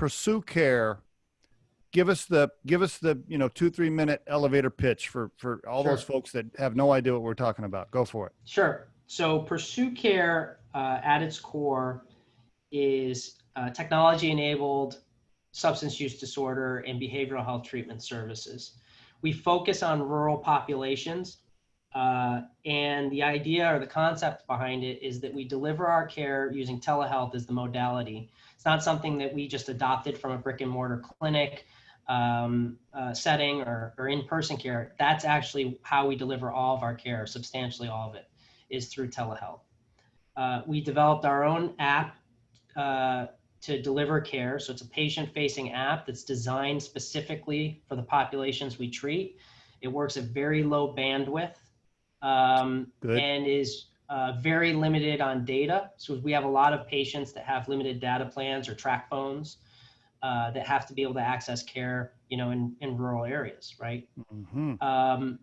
PursueCare, give us the 2-3 minute elevator pitch for all those folks that have no idea what we're talking about. Go for it. Sure. So PursueCare at its core is technology-enabled substance use disorder and behavioral health treatment services. We focus on rural populations, and the idea or the concept behind it is that we deliver our care using telehealth as the modality. It's not something that we just adopted from a brick and mortar clinic setting or in-person care. That's actually how we deliver all of our care. Substantially all of it is through telehealth. We developed our own app to deliver care. So it's a patient-facing app that's designed specifically for the populations we treat. It works at very low bandwidth and is very limited on data. So we have a lot of patients that have limited data plans or track phones that have to be able to access care, in rural areas, right? Mm-hmm.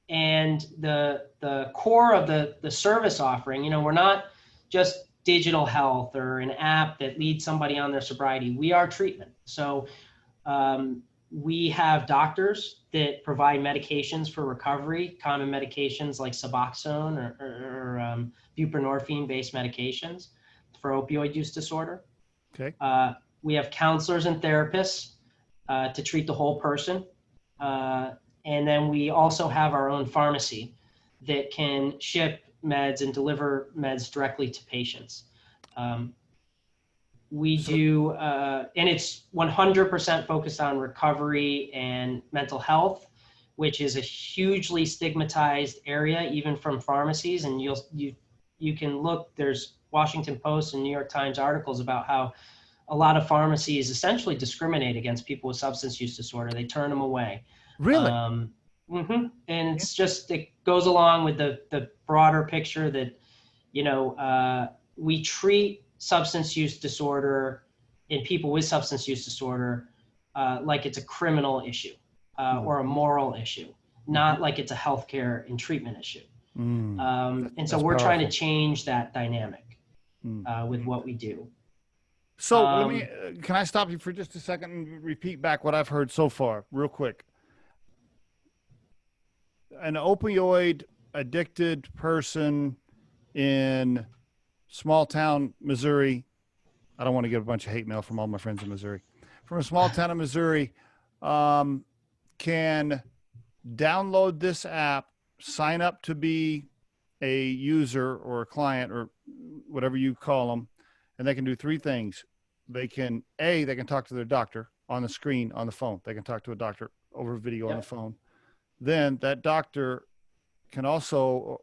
And the core of the service offering, we're not just digital health or an app that leads somebody on their sobriety. We are treatment. So we have doctors that provide medications for recovery, common medications like Suboxone or buprenorphine-based medications for opioid use disorder. Okay. We have counselors and therapists to treat the whole person. And then we also have our own pharmacy that can ship meds and deliver meds directly to patients. We do, and it's 100% focused on recovery and mental health, which is a hugely stigmatized area, even from pharmacies. And you can look, there's Washington Post and New York Times articles about how a lot of pharmacies essentially discriminate against people with substance use disorder. They turn them away. Really? And it's just, it goes along with the broader picture that, we treat substance use disorder in people with substance use disorder like it's a criminal issue or a moral issue, not like it's a healthcare and treatment issue. And so we're trying to change that dynamic with what we do. So can I stop you for just a second and repeat back what I've heard so far real quick? An opioid addicted person in small town Missouri. I don't want to get a bunch of hate mail from all my friends in Missouri. From a small town in Missouri, can download this app, sign up to be a user or a client or whatever you call them, and they can do three things. They can talk to their doctor on the screen on the phone. They can talk to a doctor over video on the phone. Then that doctor can also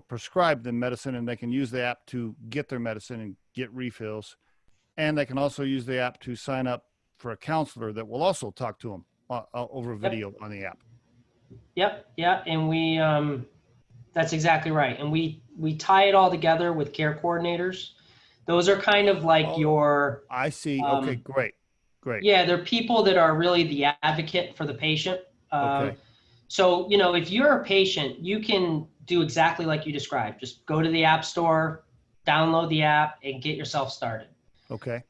prescribe them medicine, and they can use the app to get their medicine and get refills. And they can also use the app to sign up for a counselor that will also talk to them over video on the app. Yep. Yeah. And we, that's exactly right. And we tie it all together with care coordinators. Those are kind of like I see. Okay, great. Yeah. They're people that are really the advocate for the patient. Okay. So, if you're a patient, you can do exactly like you described. Just go to the app store, download the app, and get yourself started. Okay.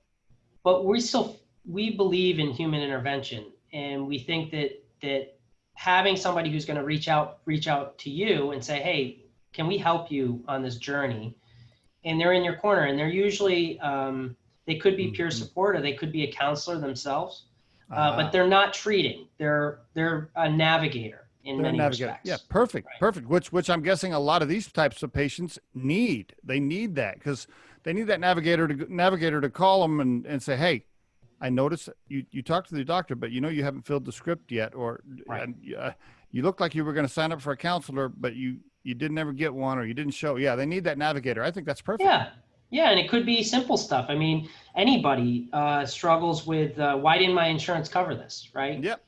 But we believe in human intervention, and we think that having somebody who's going to reach out to you and say, hey, can we help you on this journey? And they're in your corner, and they're usually, they could be peer support, or they could be a counselor themselves, but they're not treating. They're a navigator in many respects. Yeah, perfect, right. Perfect. Which I'm guessing a lot of these types of patients need. They need that because they need that navigator to call them and say, hey, I noticed you talked to the doctor, but you haven't filled the script yet, or you looked like you were going to sign up for a counselor, but you didn't ever get one, or you didn't show. Yeah, they need that navigator. I think that's perfect. Yeah, and it could be simple stuff. I mean, anybody struggles with why didn't my insurance cover this, right? Yep.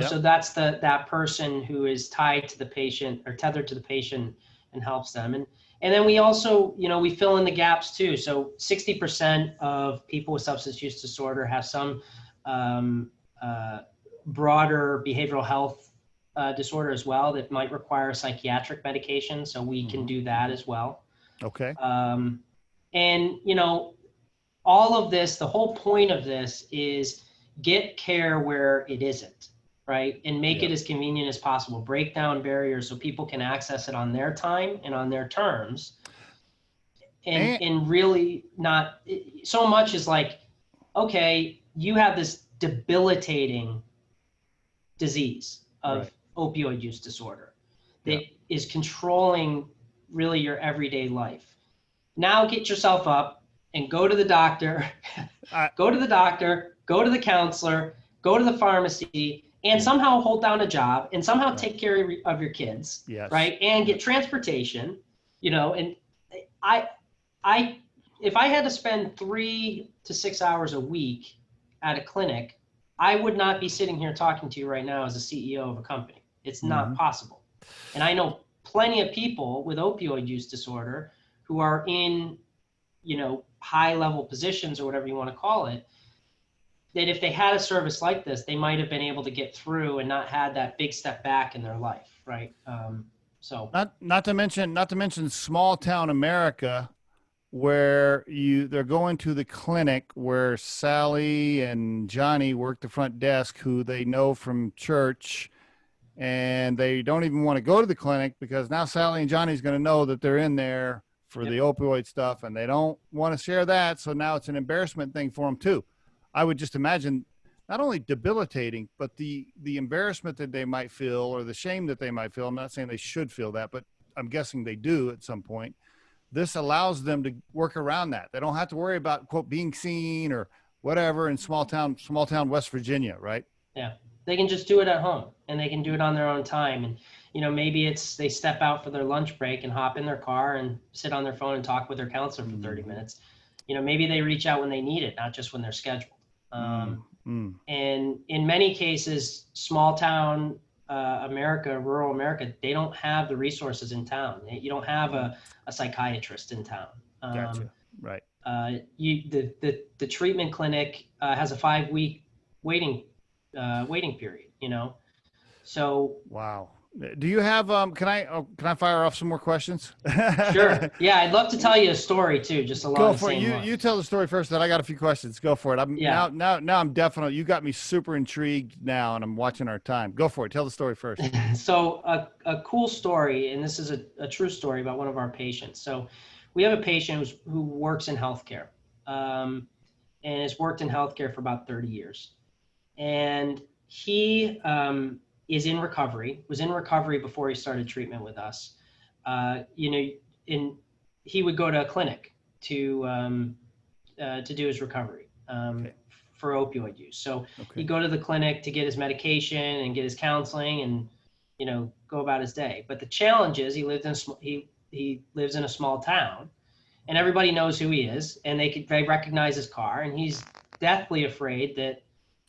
So that's that person who is tied to the patient or tethered to the patient and helps them. And then we also, we fill in the gaps too. So 60% of people with substance use disorder have some broader behavioral health disorder as well that might require psychiatric medication. So we can do that as well. Okay. And, all of this, the whole point of this is get care where it isn't, right? And make it as convenient as possible. Break down barriers so people can access it on their time and on their terms. And really not so much as like, okay, you have this debilitating disease of opioid use disorder that is controlling really your everyday life. Now get yourself up and go to the doctor, go to the counselor, go to the pharmacy, and somehow hold down a job and somehow take care of your kids, right? And get transportation, you know, and if I had to spend 3 to 6 hours a week at a clinic, I would not be sitting here talking to you right now as a CEO of a company. It's not possible. And I know plenty of people with opioid use disorder who are in, you know, high level positions or whatever you want to call it, that if they had a service like this, they might have been able to get through and not had that big step back in their life, right? So not to mention small town America, where they're going to the clinic where Sally and Johnny work the front desk, who they know from church, and they don't even want to go to the clinic because now Sally and Johnny's going to know that they're in there for the opioid stuff, and they don't want to share that. So now it's an embarrassment thing for them too. I would just imagine not only debilitating, but the embarrassment that they might feel or the shame that they might feel. I'm not saying they should feel that, but I'm guessing they do at some point. This allows them to work around that. They don't have to worry about, quote, being seen or whatever in small town West Virginia, right? Yeah, they can just do it at home, and they can do it on their own time. And, you know, maybe it's they step out for their lunch break and hop in their car and sit on their phone and talk with their counselor for 30 minutes. You know, maybe they reach out when they need it, not just when they're scheduled. And in many cases, small town America, rural America, they don't have the resources in town. You don't have a psychiatrist in town. Gotcha. Right. The treatment clinic has a 5-week waiting period, you know? So. Wow. Do you have, can I fire off some more questions? Sure. Yeah. I'd love to tell you a story too, just along the same lines. You tell the story first, then I got a few questions. Go for it. Now I'm definitely, you got me super intrigued now, and I'm watching our time. Go for it. Tell the story first. So a cool story, and this is a true story about one of our patients. So we have a patient who works in healthcare, and has worked in healthcare for about 30 years. And he was in recovery before he started treatment with us. You know, he would go to a clinic to do his recovery for opioid use. So he'd go to the clinic to get his medication and get his counseling and, you know, go about his day. But the challenge is he lives in a small town, and everybody knows who he is, and they recognize his car, and he's deathly afraid that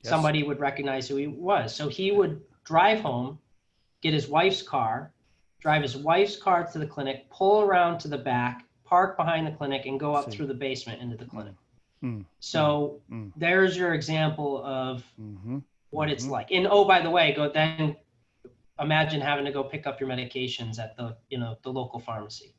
somebody would recognize who he was. So he would drive home, get his wife's car, drive his wife's car to the clinic, pull around to the back, park behind the clinic, and go up through the basement into the clinic. So there's your example of what it's like. And oh, by the way, then imagine having to go pick up your medications at the local pharmacy.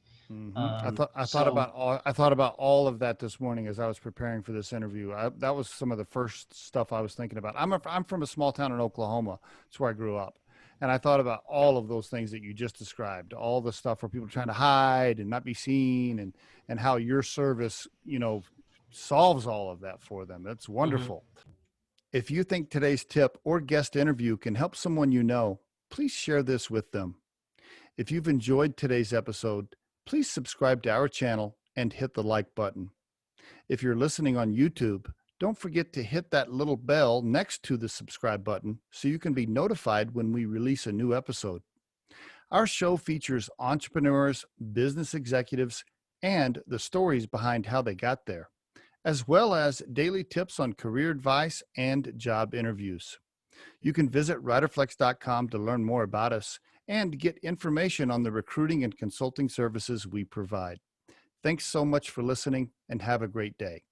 I thought about all of that this morning as I was preparing for this interview. That was some of the first stuff I was thinking about. I'm from a small town in Oklahoma. That's where I grew up. And I thought about all of those things that you just described, all the stuff where people are trying to hide and not be seen, and how your service, you know, solves all of that for them. That's wonderful. If you think today's tip or guest interview can help someone you know, please share this with them. If you've enjoyed today's episode, please subscribe to our channel and hit the like button. If you're listening on YouTube, don't forget to hit that little bell next to the subscribe button so you can be notified when we release a new episode. Our show features entrepreneurs, business executives, and the stories behind how they got there, as well as daily tips on career advice and job interviews. You can visit Riderflex.com to learn more about us and get information on the recruiting and consulting services we provide. Thanks so much for listening, and have a great day.